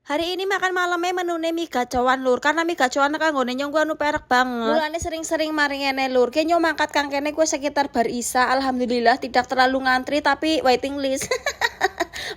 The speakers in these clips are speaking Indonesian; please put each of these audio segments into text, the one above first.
Hari ini makan malamnya menune mie gacoan lur, karena mie gacoan kanggone nyong gua anu perek banget. Mulane sering-sering mari ngene lur. Ki nyong mangkat kang kene gue sekitar bar Isya, alhamdulillah tidak terlalu ngantri tapi waiting list.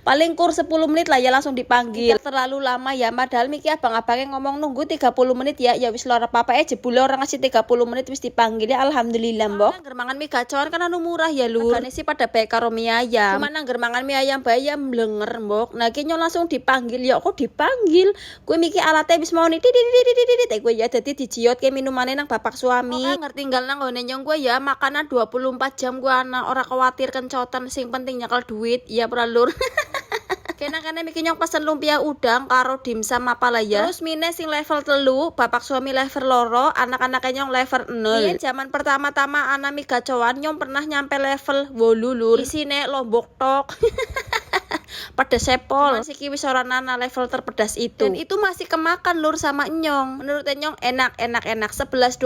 Paling kur 10 menit lah ya langsung dipanggil. Tidak terlalu lama ya, padahal miki abang-abangnya ngomong nunggu 30 menit ya. Ya wis lor apa-apa jebule orang ngasih 30 menit wis dipanggil ya, alhamdulillah mbok. Nangger mangan mie gacoan kan anu murah ya lur. Regane sih pada bae karo mie ayam. Cuma nangger mangan mie ayam bayam blenger mbok. Nah ki nyong langsung dipanggil ya, kok dipanggil. Gue miki alatnya wis mau nih titit gue ya dadi dijiot ke minumane nang bapak suami. Kok ngerti tinggal nang ngone nyong gue ya makanan 24 jam gue ana ora khawatir kencotan, sing penting nyekel duit ya pra lur. Kena miki nyong pesen lumpia udang karo dimsum apa lah ya. Terus mine sing level telu, bapak suami level loro, anak-anaknya nyong level 0. Ini zaman pertama-tama anak mie gacoan nyong pernah nyampe level 8 lur. Isine lombok tok. Pedas sepol. Masih wis ora nana level terpedas itu. Dan itu masih kemakan lur sama nyong. Menurut nyong enak 11-12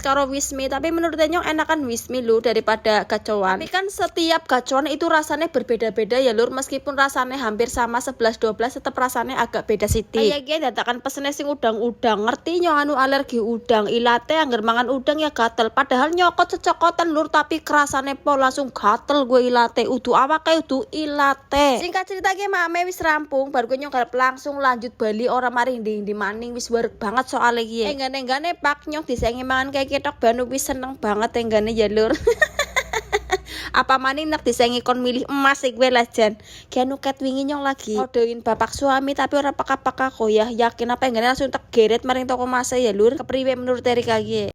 karo wismi, tapi menurut nyong enakan wismi lur daripada gacoan. Tapi kan setiap gacoan itu rasanya berbeda-beda ya lur, meskipun rasanya hampir sama 11-12 tetap rasanya agak beda sithik. Kayak gini dadakan pesene sing udang-udang, ngerti nyong anu alergi udang, ilate angger mangan udang ya gatel, padahal nyokot cecokotan lur tapi kerasane pol langsung gatel gue ilate, udu awake udu ilate. Singkat cerita ki mame wis rampung, baru gue nyong langsung lanjut Bali orang mari di maning wis werek banget soalnya ki. Enggane pak nyong disengi mangan kayak ketok banu wis seneng banget enggane ya lur. Apa maning nak disengi kon milih emas gue lajan. Kianu ket wingi nyong lagi odoin bapak suami tapi ora peka-peka kok ya. Yakin apa enggane langsung tak geret maring toko emas ya lur. Kepriwe menurut Erika ki?